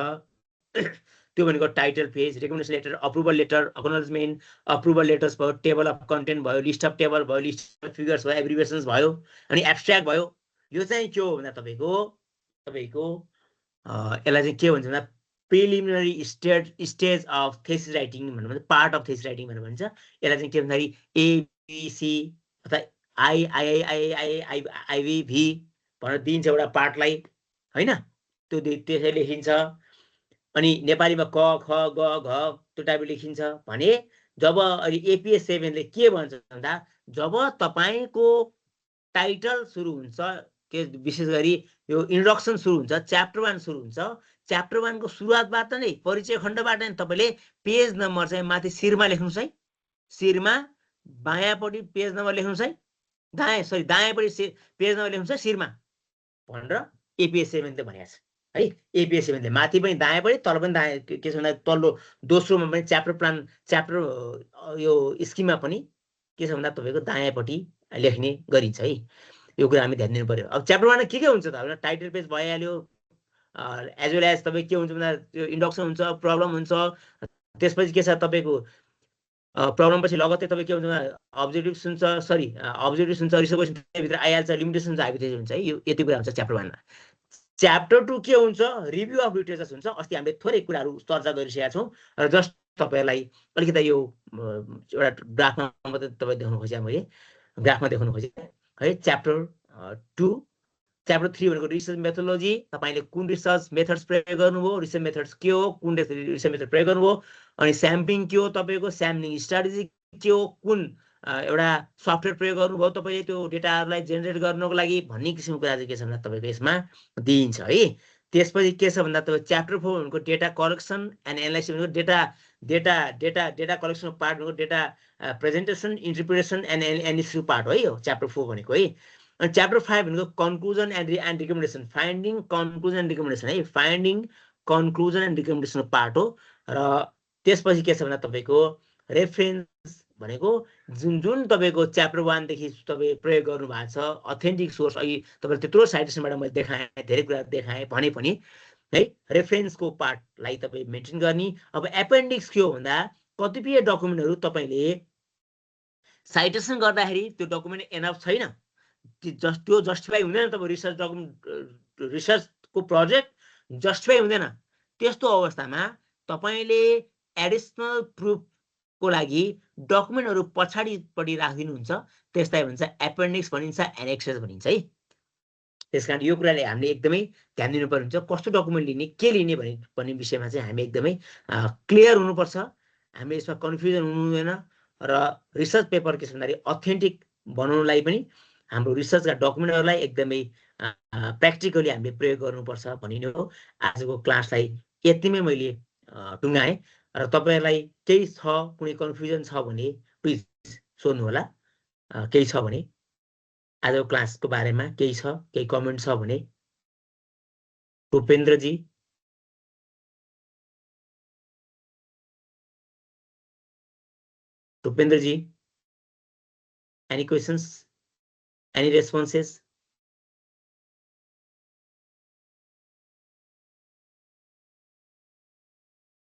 त्यो भनेको title page, recommendation letter, approval letter, acknowledgement, approval letters भयो, टेबल अफ कन्टेन्ट भयो, लिस्ट अफ टेबल भयो, लिस्ट अफ फिगर्स भयो, एब्रिभिएसन्स भयो, अनि एब्स्ट्र्याक्ट भयो। यो चाहिँ के हो भन्दा तपाईँको यसलाई चाहिँ के भन्छ भन्दा preliminary stage of thesis writing भनेर भन्छ, पार्ट अफ थेसिस राइटिङ भनेर भन्छ। यसलाई चाहिँ के भन्दाखेरि एबिसी अथवा आइभी भनेर दिइन्छ एउटा पार्टलाई होइन। त्यो त्यसै लेखिन्छ। अनि नेपालीमा क ख ग घ त्यो टाइपले लेखिन्छ भने जब अहिले एपिएस 7ले के भन्छ भन्दा जब तपाईँको टाइटल सुरु हुन्छ, के विशेष गरी यो इन्ट्रोडक्सन सुरु हुन्छ, च्याप्टर 1 सुरु हुन्छ, च्याप्टर 1 को सुरुवातबाट नै परिचय खण्डबाट नै तपाईँले पेज नम्बर चाहिँ माथि शिरमा लेख्नुहोस् है। शिरमा बायाँपट्टि पेज नम्बर लेख्नुहोस् है, दायाँपट्टि पेज नम्बर लेख्नुहोस् है शिरमा भनेर एपिएस 7ले भनेको छ है। एपिएस 7ले माथि पनि दायाँपट्टि तल पनि दायाँ के छ भन्दा तल्लो दोस्रोमा पनि च्याप्टर यो स्किममा पनि के छ भन्दा तपाईँको दायाँपट्टि लेख्ने गरिन्छ है। यो कुरा हामी ध्यान दिनु पर्यो। अब च्याप्टर 1 के हुन्छ त? टाइटल पेज भइहाल्यो, एज वेल एज तपाईँ के हुन्छ भन्दा त्यो इन्ट्रोडक्सन हुन्छ, प्रब्लम हुन्छ, त्यसपछि के छ तपाईँको प्रब्लम पछि लगत्तै तपाईँ के हुन्छ भन्दा अब्जेक्टिभ्स हुन्छ, अब्जेक्टिभ्स हुन्छ, रिसर्च क्वेसन भित्र आइहाल्छ, लिमिटेसन हुन्छ, हाइपोथेसिस हुन्छ है। यो यति कुरा हुन्छ च्याप्टर 1मा। च्याप्टर 2 के हुन्छ? रिभ्यू अफ लिटरेचर हुन्छ। अस्ति हामीले थोरै कुराहरू चर्चा गरिसकेका छौँ र जस्ट तपाईँलाई अलिकति यो एउटा ग्राफमा मात्रै तपाईँ देखाउनु खोजेँ, मैले ग्राफमा देखाउनु खोजेँ है। च्याप्टर 2 च्याप्टर 3 भनेको रिसर्च मेथोडोलोजी, तपाईँले कुन रिसर्च मेथड्स प्रयोग गर्नुभयो, रिसर्च मेथड्स के हो, कुन रिसर्च मेथड प्रयोग गर्नुभयो, अनि स्याम्पलिङ के हो, तपाईँको स्याम्पलिङ स्ट्राटेजी के हो, कुन एउटा सफ्टवेयर प्रयोग गर्नुभयो तपाईँले त्यो डेटाहरूलाई जेनेरेट गर्नको लागि भन्ने किसिमको कुरा चाहिँ के छ भन्दा तपाईँको यसमा दिइन्छ है। त्यसपछि के छ भन्दा तपाईँ च्याप्टर 4 भनेको डेटा कलेक्सन एन्ड एनालाइसिस भनेको डेटा कलेक्सन पार्ट भनेको data presentation, interpretation and analysis part हो है, यो च्याप्टर 4 भनेको है। अनि च्याप्टर 5 भनेको conclusion and recommendation, finding, conclusion and recommendation है। Finding, conclusion and recommendation part हो। र त्यसपछि के छ भन्दा तपाईँको रेफरेन्स भनेको जुन तपाईँको च्याप्टर 1 देखि तपाईँ प्रयोग गर्नु भएको छ अथेन्टिक सोर्स, अघि तपाईँले त्यत्रो साइटेसनबाट मैले देखाएँ, धेरै कुरा देखाएँ भने पनि है, रेफरेन्सको पार्टलाई तपाईँ मेन्टेन गर्ने। अब एपेन्डिक्स के हो भन्दा कतिपय डकुमेन्टहरू तपाईँले साइटेसन गर्दाखेरि त्यो डकुमेन्ट एनफ छैन, त्यो जस्टिफाई हुँदैन, तपाईँ रिसर्चको प्रोजेक्ट जस्टिफाई हुँदैन। त्यस्तो अवस्थामा तपाईँले एडिसनल प्रुफको लागि डकुमेन्टहरू पछाडिपट्टि राखिदिनुहुन्छ, त्यसलाई भन्छ एपेन्डिक्स भनिन्छ, एनेक्सेस भनिन्छ है। त्यस कारण यो कुराले हामीले एकदमै ध्यान दिनुपर्ने हुन्छ, कस्तो डकुमेन्ट लिने, के लिने भन्ने विषयमा चाहिँ हामी एकदमै क्लियर हुनुपर्छ। हामी यसमा कन्फ्युजन हुनु हुँदैन र रिसर्च पेपर के छ भन्दाखेरि अथेन्टिक बनाउनलाई पनि हाम्रो रिसर्चका डकुमेन्टहरूलाई एकदमै प्र्याक्टिकली हामीले प्रयोग गर्नुपर्छ भन्ने हो। आजको क्लासलाई यतिमै मैले टुङ्गाएँ र तपाईहरुलाई केही छ कुनै कन्फ्युजन छ भने प्लिज सोध्नु होला केही छ भने आजको क्लासको बारेमा केही छ केही कमेन्ट छ भने भूपेन्द्र जी any questions any responses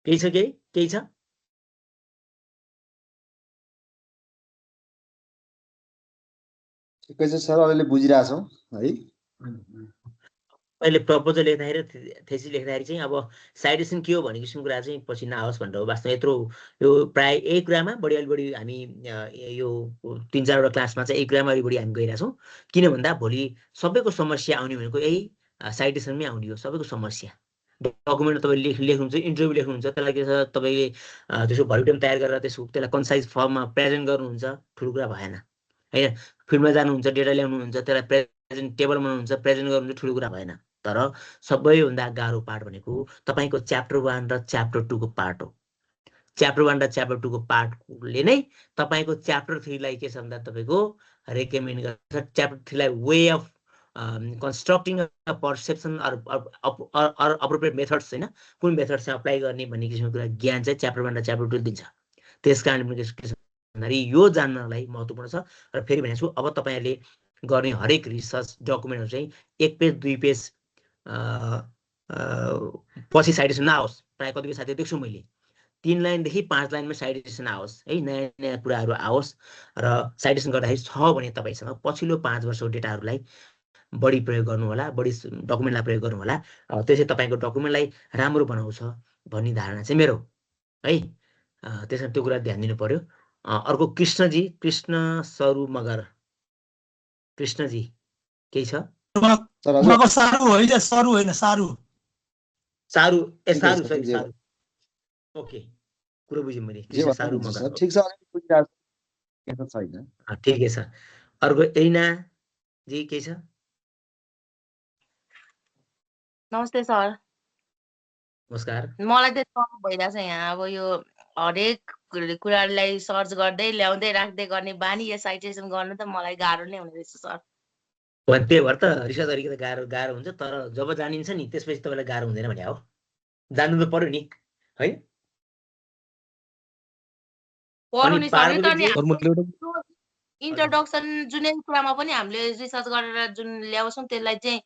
केही छ केही छ ठिकै छ सर अहिले बुझिरा छौं है अहिले प्रपोजल लेख्दाखेरि थेसिस लेख्दाखेरि चाहिँ अब साइटेसन के हो भन्ने किसिमको कुरा चाहिँ पछि नआओस् भनेर हो वास्तवमा यत्रो यो प्राय यही कुरामा बढी हामी यो 3-4 वटा क्लासमा चाहिँ यही कुरामा बढी हामी गइरहेका छौं किन भन्दा भोलि सबैको समस्या आउने भनेको यही साइटेसनमै आउने हो सबैको समस्या डकुमेन्ट तपाईले लेख्नुहुन्छ इन्टरभ्यु लेख्नुहुन्छ त्यसलाई के छ तपाईले त्यसको भर्बिटम तयार गरेर त्यसलाई कन्साइज फर्ममा प्रेजेन्ट गर्नुहुन्छ ठुलो कुरा भएन हैन फिल्डमा जानुहुन्छ डेटा ल्याउनुहुन्छ त्यसलाई प्रेजेन्ट टेबल बनाउनुहुन्छ प्रेजेन्ट गर्नुहुन्छ ठुलो कुरा भएन तर सबैभन्दा गाह्रो पार्ट भनेको तपाईको च्याप्टर 1 र च्याप्टर 2 को पार्ट हो च्याप्टर 1 र च्याप्टर 2 को पार्टले नै तपाईको च्याप्टर 3 लाई के छ भन्दा तपाईको रेकमेन्ड गर्छ च्याप्टर 3 लाई way of constructing a perception or appropriate methods हैन कुन मेथड चाहिँ अप्लाई गर्ने भन्ने किसिमको कुरा ज्ञान चाहिँ च्याप्टर 1 र च्याप्टर 2 दिन्छ त्यसकारणले पनि के छ भन्दाखेरि यो जान्नलाई महत्त्वपूर्ण छ र फेरि भनेछु अब तपाईहरुले गर्ने हरेक रिसर्च डकुमेन्टहरु चाहिँ 1 पेज 2 पेज पछि साइटेसन नआओस् प्राय कतिपय साथीहरु देख्छु मैले 3 लाइन देखि 5 लाइनमा साइटेसन आओस् है नयाँ कुराहरु आओस् र साइटेसन गर्दाखेरि छ भने तपाईसँग पछिल्लो 5 वर्षको डेटाहरुलाई बढी प्रयोग गर्नु होला बढी डकुमेन्टलाई प्रयोग गर्नु होला त्यसै तपाईको डकुमेन्टलाई राम्रो बनाउँछ भन्ने धारणा चाहिँ मेरो है त्यसमा त्यो कुरा ध्यान दिनु पर्यो अर्को कृष्णजी कृष्ण सरू मगर कृष्णजी केही छ मगर सारू होइन सरू होइन सारू सारू ए सारू सरी सारू ओके कुरो बुझ्यौ मैले कृष्ण सारू मगर ठीक छ बुझिरा छ छैन ठीक छ अर्को ऐना जी के छ नमस्ते सर नमस्कार मलाई त तब भइरहेछ यहाँ अब यो हरेक कुरालाई सर्च गर्दै ल्याउँदै राख्दै गर्ने बानी या साइटेसन गर्नु त मलाई गाह्रो नै हुने रहेछ सर त्यही भएर त रिसर्च गरेको त गाह्रो हुन्छ तर जब जानिन्छ नि त्यसपछि तपाईलाई गाह्रो हुँदैन भने हो जान्नु त पर्यो नि है इन्ट्रोडक्सन जुनै कुरामा पनि हामीले रिसर्च गरेर जुन ल्याउँछौँ त्यसलाई चाहिँ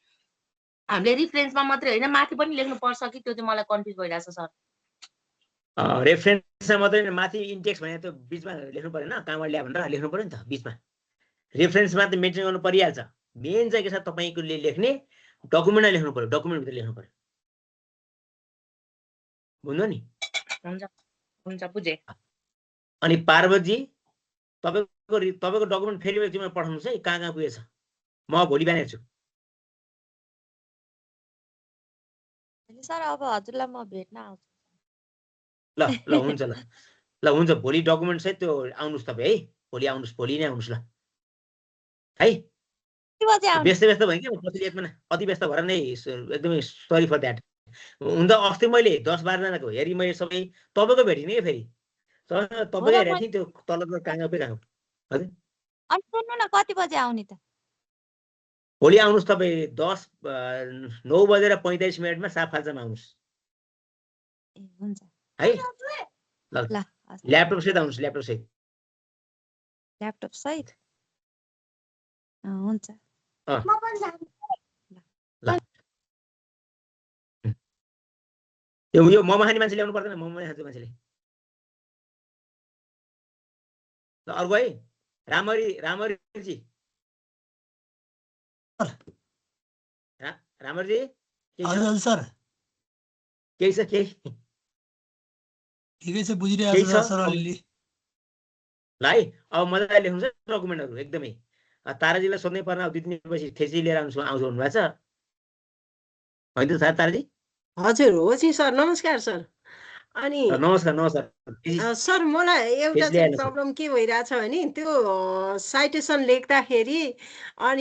हामीले रिफरेन्समा मात्रै हैन माथि पनि लेख्नु पर्छ कि त्यो चाहिँ मलाई कन्फ्युज भइरहेछ सर रेफरेन्समा मात्रै माथि इन्डेक्स भने त बीचमा लेख्नु पर्दैन कहाँबाट ल्या भनेर लेख्नु पर्यो नि त बीचमा रेफरेन्समा त मेन्सन गर्नु परिहाल्छ मेन चाहिँ के छ तपाईकोले लेख्ने डकुमेन्टमा लेख्नु पर्यो डकुमेन्ट भित्र लेख्नु पर्यो बुझ्नु नि हुन्छ हुन्छ बुझे अनि पार्वती तपाईको डकुमेन्ट फेरि तिमीलाई पठाउनुस् है कहाँ पुगेछ म भोलि बिहान हेर्छु सर अब हजुरलाई म भेट्न आउँछु ल हुन्छ ल हुन्छ भोलि डकुमेन्ट सहित त्यो आउनुस् तपाई है भोलि आउनुस् भोलि नै आउनुस् ल है व्यस्त भयो कि पछि एकमा अति व्यस्त भएर नै एकदमै सरी फर द्याट हुन त अस्ति मैले 10-12 जनाको हेरी मैले सबै तपाईको भेटिने के फेरि तपाईको हेरेको थिएँ त्यो तलको कहाँ हजुर अनि सुन्नु न कति बजे आउने त भोलि आउनुस् तपाई 9:45 साफाल्चामा आउनुस् हुन्छ है ल ल्यापटप सहित आउनुस् ल्यापटप सहित हुन्छ यो मोमो खाने मान्छे ल्याउनु पर्दैन मोमो खान्छ मान्छेले ल अर्को है रामरी रामरजी हजुर सर केही छ केही ठिकै छ बुझिरहेको छ सर अलिअलि ल है अब मजाले लेख्नु छ डकुमेन्टहरु एकदमै ताराजीलाई सोध्नै पर्न अब 2-3 दिनपछि थेसी लिएर आउँछु भन्नुभएको छ होइन त ताराजी हजुर हो जी सर नमस्कार सर अनि नमस्कार सर मलाई एउटा प्रब्लम के भइरहेछ भने त्यो साइटेसन लेख्दाखेरि अनि